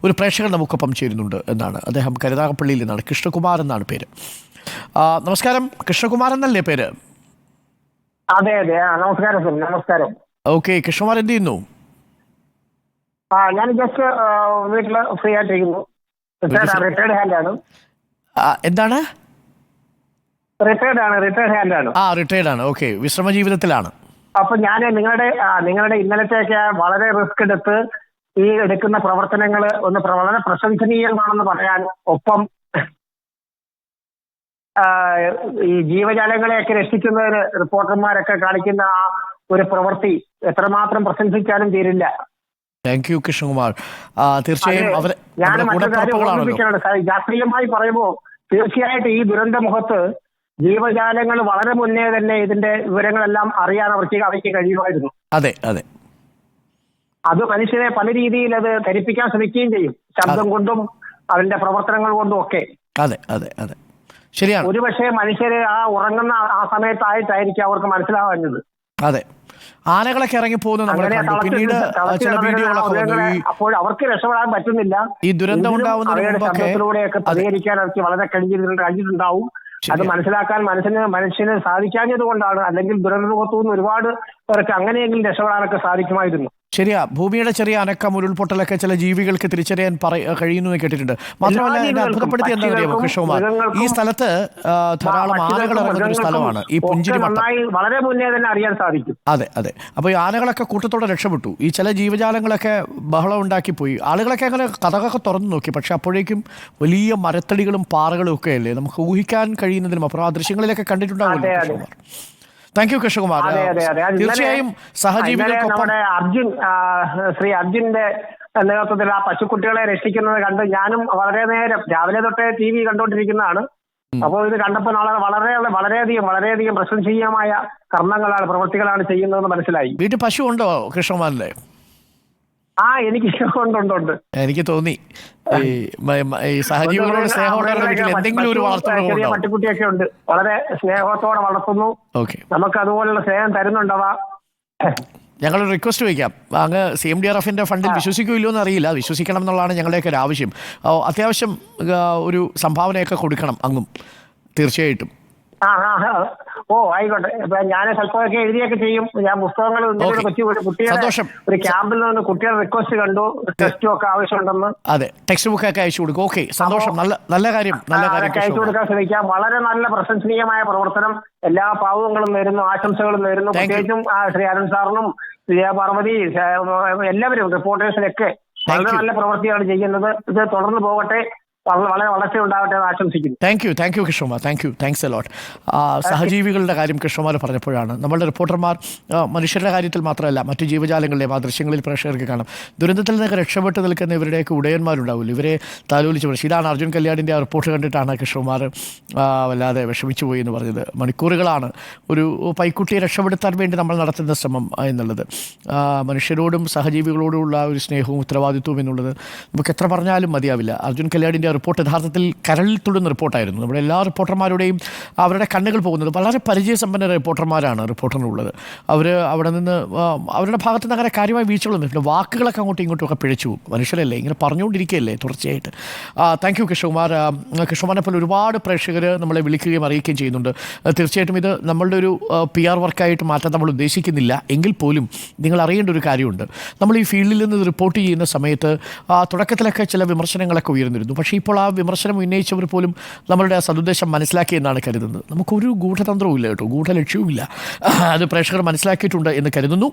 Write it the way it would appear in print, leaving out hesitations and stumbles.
ഒരു പ്രേക്ഷകൻ നമുക്കൊപ്പം ചേരുന്നുണ്ട് എന്നാണ്. അദ്ദേഹം കരുനാഗപ്പള്ളിയിൽ നിന്നാണ്. കൃഷ്ണകുമാർ എന്നാണ് പേര്. നമസ്കാരം, കൃഷ്ണകുമാർ എന്നല്ലേ പേര്? അതെ അതെ, നമസ്കാരം സർ. നമസ്കാരം. ഓക്കെ, കൃഷ്ണകുമാർ എന്ത് ചെയ്യുന്നു? ഞാൻ ജസ്റ്റ് വീട്ടില് ഫ്രീ ആയിട്ടിരിക്കുന്നു. റിട്ടയർഡ് ഹാൻഡ് ആണ്. എന്താണ്? റിട്ടയർഡ് ഹാൻഡ് ആണ്. റിട്ടയർഡ് ആണ്. ഓക്കെ, വിശ്രമ ജീവിതത്തിലാണ്. അപ്പൊ ഞാൻ നിങ്ങളുടെ ഇന്നലത്തേക്ക് വളരെ റിസ്ക് എടുത്ത് ഈ എടുക്കുന്ന പ്രവർത്തനങ്ങൾ വളരെ പ്രശംസനീയമാണെന്ന് പറയാൻ, ഒപ്പം ഈ ജീവജാലങ്ങളെയൊക്കെ രക്ഷിക്കുന്നതിന് റിപ്പോർട്ടർമാരൊക്കെ കാണിക്കുന്ന ആ ഒരു പ്രവൃത്തി എത്രമാത്രം പ്രശംസിച്ചാലും തീരില്ല. Thank you Krishnakumar. തീർച്ചയായും ഞാൻ മറ്റൊരു കാര്യം ഓർമ്മിപ്പിക്കാനുണ്ട്. ശാസ്ത്രീയമായി പറയുമ്പോൾ തീർച്ചയായിട്ടും ഈ ദുരന്ത മുഖത്ത് ജീവജാലങ്ങൾ വളരെ മുന്നേ തന്നെ ഇതിന്റെ വിവരങ്ങളെല്ലാം അറിയാൻ അവയ്ക്ക് കഴിയുമായിരുന്നു. അതെ അതെ, അത് മനുഷ്യരെ പല രീതിയിൽ അത് ധരിപ്പിക്കാൻ ശ്രമിക്കുകയും ചെയ്യും, ശബ്ദം കൊണ്ടും അതിന്റെ പ്രവർത്തനങ്ങൾ കൊണ്ടും ഒക്കെ. അതെ അതെ അതെ, ശരിയാണ്. ഒരുപക്ഷെ മനുഷ്യര് ഉറങ്ങുന്ന ആ സമയത്തായിട്ടായിരിക്കും അവർക്ക് മനസ്സിലാവുന്നത്. അതെ, ആനകളൊക്കെ ഇറങ്ങി പോകുന്നത് നമ്മൾ കണ്ടു. പിന്നീട് ചില വീഡിയോകളൊക്കെ അപ്പോൾ അവർക്ക് രക്ഷപ്പെടാൻ പറ്റുന്നില്ല. ഈ ദുരന്തം ഉണ്ടാവുന്നതിന് ശബ്ദത്തിലൂടെയൊക്കെ പ്രതികരിക്കാൻ അവർക്ക് വളരെ കഴിഞ്ഞിട്ടുണ്ടാവും. അത് മനസ്സിലാക്കാൻ മനുഷ്യന് സാധിക്കാഞ്ഞത് കൊണ്ടാണ്. അല്ലെങ്കിൽ ദുരന്തമുഖത്തുനിന്ന് ഒരുപാട് പേർക്ക് അങ്ങനെയെങ്കിലും രക്ഷപ്പെടാനൊക്കെ സാധിക്കുമായിരുന്നു. ശരിയാ, ഭൂമിയുടെ ചെറിയ അനക്കം, ഉരുൾപൊട്ടലൊക്കെ ചില ജീവികൾക്ക് തിരിച്ചറിയാൻ കഴിയുന്നു എന്ന് കേട്ടിട്ടുണ്ട്. മാത്രമല്ല എന്നെ അത്ഭുതപ്പെടുത്തി എന്താ അറിയാമോ കൃഷ്ണകുമാർ, ഈ സ്ഥലത്ത് ധാരാളം ആനകൾ ഇറങ്ങുന്ന ഒരു സ്ഥലമാണ് ഈ പുഞ്ചിരിമട്ടം. വളരെ മുന്നേ തന്നെ അറിയാൻ സാധിക്കും. അതെ അതെ, അപ്പോൾ ഈ ആനകളൊക്കെ കൂട്ടത്തോടെ രക്ഷപ്പെട്ടു. ഈ ചില ജീവജാലങ്ങളൊക്കെ ബഹളം ഉണ്ടാക്കിപ്പോയി. ആളുകളൊക്കെ അങ്ങനെ കഥകളൊക്കെ തുറന്നു നോക്കി. പക്ഷെ അപ്പോഴേക്കും വലിയ മരത്തടികളും പാറകളും ഒക്കെ അല്ലേ, നമുക്ക് ഊഹിക്കാൻ കഴിയുന്നതിനും അപ്പുറം ആ ദൃശ്യങ്ങളിലൊക്കെ കണ്ടിട്ടുണ്ടാവില്ല കൃഷ്ണകുമാർ. Thank you Krishnakumar. തീർച്ചയായും സഹജീവികൾക്കൊപ്പം ശ്രീ അർജുന്റെ നേതൃത്വത്തിൽ ആ പശുക്കുട്ടികളെ രക്ഷിക്കുന്നത് കണ്ട് ഞാനും വളരെ നേരം രാവിലെ തൊട്ടേ TV കണ്ടുകൊണ്ടിരിക്കുന്നതാണ്. അപ്പോൾ ഇത് കണ്ടപ്പോൾ വളരെയധികം പ്രശംസനീയമായ പ്രവൃത്തികളാണ് ചെയ്യുന്നതെന്ന് മനസ്സിലായി. വീട്ടിൽ പശു ഉണ്ടോ കൃഷ്ണകുമാറിന്റെ? എനിക്ക് ഉണ്ട്. എനിക്ക് തോന്നി ഈ സഹജീവികളോട് സ്നേഹമുള്ള വീട്ടിൽ എന്തെങ്കിലും ഒരു ചെറിയ പട്ടിക്കുട്ടിയൊക്കെ ഉണ്ട്. വളരെ സ്നേഹത്തോടെ വളർത്തുന്നു. നമുക്ക് അതുപോലുള്ള സ്നേഹം തരുന്നുണ്ടവ. ഞങ്ങളൊരു റിക്വസ്റ്റ് വയ്ക്കാം. അങ്ങ് CMDRFന്റെ ഫണ്ടിൽ വിശ്വസിക്കുമല്ലോ എന്ന് അറിയില്ല. വിശ്വസിക്കണം എന്നുള്ളതാണ് ഞങ്ങളുടെയൊക്കെ ഒരു ആവശ്യം. അത്യാവശ്യം ഒരു സംഭാവനയൊക്കെ കൊടുക്കണം അങ്ങും, തീർച്ചയായിട്ടും. ആയിക്കോട്ടെ. ഞാൻ സ്വല്പമൊക്കെ എഴുതിയൊക്കെ ചെയ്യും. ഞാൻ പുസ്തകങ്ങൾ കുട്ടികളുടെ ഒരു ക്യാമ്പിൽ നിന്ന് കുട്ടികളുടെ റിക്വസ്റ്റ് കണ്ടു. ടെക്സ്റ്റും ഒക്കെ ആവശ്യമുണ്ടെന്ന്. അതെ, ടെക്സ്റ്റ് ബുക്കൊക്കെ അയച്ചു കൊടുക്കും. ഓക്കെ, സന്തോഷം. നല്ല കാര്യം അയച്ചു കൊടുക്കാൻ ശ്രമിക്കാം. വളരെ നല്ല പ്രശംസനീയമായ പ്രവർത്തനം. എല്ലാ പാവങ്ങളും നേരുന്നു, ആശംസകളും നേരുന്നു. പ്രത്യേകിച്ചും ശ്രീ അരുൺ സാറിനും പാർവതി എല്ലാവരും റിപ്പോർട്ടേഴ്സിനൊക്കെ വളരെ നല്ല പ്രവൃത്തിയാണ് ചെയ്യുന്നത്. ഇത് തുടർന്ന് പോകട്ടെ, വളരെ വളർച്ച ഉണ്ടാവട്ടെ എന്ന് ആശംസിക്കുന്നു. Thank you Krishnakumar. Thanks a lot. സഹജീവികളുടെ കാര്യം കൃഷ്ണകുമാർ പറഞ്ഞപ്പോഴാണ് നമ്മളുടെ റിപ്പോർട്ടർമാർ മനുഷ്യരുടെ കാര്യത്തിൽ മാത്രമല്ല മറ്റു ജീവജാലങ്ങളുടെയും ആ ദൃശ്യങ്ങളിൽ പ്രേക്ഷകർക്ക് കാണാം. ദുരന്തത്തിൽ നിന്നൊക്കെ രക്ഷപ്പെട്ട് നിൽക്കുന്ന ഇവരുടെയൊക്കെ ഉടയന്മാരുണ്ടാവില്ല, ഇവരെ താലോലിച്ച് പഠിച്ചു. ഇതാണ് അർജുൻ കല്യാണിൻ്റെ ആ റിപ്പോർട്ട് കണ്ടിട്ടാണ് കൃഷ്ണകുമാർ വല്ലാതെ വിഷമിച്ചു പോയി എന്ന് പറഞ്ഞത്. മണിക്കൂറുകളാണ് ഒരു പൈക്കുട്ടിയെ രക്ഷപ്പെടുത്താൻ വേണ്ടി നമ്മൾ നടത്തുന്ന ശ്രമം എന്നുള്ളത്. മനുഷ്യരോടും സഹജീവികളോടുമുള്ള ഒരു സ്നേഹവും ഉത്തരവാദിത്വവും എന്നുള്ളത് നമുക്ക് എത്ര പറഞ്ഞാലും മതിയാവില്ല. അർജുൻ കല്യാണിൻ്റെ റിപ്പോർട്ട് യഥാർത്ഥത്തിൽ കരളിൽ തൊടുന്ന റിപ്പോർട്ടായിരുന്നു. നമ്മുടെ എല്ലാ റിപ്പോർട്ടർമാരുടെയും അവരുടെ കണ്ണുകൾ പോകുന്നത് വളരെ പരിചയസമ്പന്ന റിപ്പോർട്ടർമാരാണ് റിപ്പോർട്ടറിനുള്ളത്. അവർ അവിടെ നിന്ന് അവരുടെ ഭാഗത്ത് നിന്ന് അങ്ങനെ കാര്യമായ വീഴ്ചകളൊന്നും ഇല്ല. വാക്കുകളൊക്കെ അങ്ങോട്ടും ഇങ്ങോട്ടും ഒക്കെ പിഴച്ചു പോകും. മനുഷ്യരല്ലേ, ഇങ്ങനെ പറഞ്ഞുകൊണ്ടിരിക്കുകയല്ലേ തുടർച്ചയായിട്ട്. Thank you Krishnakumar. കൃഷ്ണകുമാറിനെ പോലെ ഒരുപാട് പ്രേക്ഷകർ നമ്മളെ വിളിക്കുകയും അറിയിക്കുകയും ചെയ്യുന്നുണ്ട്. തീർച്ചയായിട്ടും ഇത് നമ്മളുടെ ഒരു PR വർക്കായിട്ട് മാറ്റാൻ നമ്മൾ ഉദ്ദേശിക്കുന്നില്ല. എങ്കിൽ പോലും നിങ്ങൾ അറിയേണ്ട ഒരു കാര്യമുണ്ട്. നമ്മൾ ഈ ഫീൽഡിൽ നിന്ന് റിപ്പോർട്ട് ചെയ്യുന്ന സമയത്ത് തുടക്കത്തിലൊക്കെ ചില വിമർശനങ്ങളൊക്കെ ഉയർന്നിരുന്നു. പക്ഷേ ഇപ്പോൾ ആ വിമർശനം ഉന്നയിച്ചവർ പോലും നമ്മളുടെ ആ സതുദ്ദേശം മനസ്സിലാക്കിയെന്നാണ് കരുതുന്നത്. നമുക്കൊരു ഗൂഢതന്ത്രവും ഇല്ല കേട്ടോ, ഗൂഢലക്ഷ്യവും ഇല്ല. അത് പ്രേക്ഷകർ മനസ്സിലാക്കിയിട്ടുണ്ട് എന്ന് കരുതുന്നു.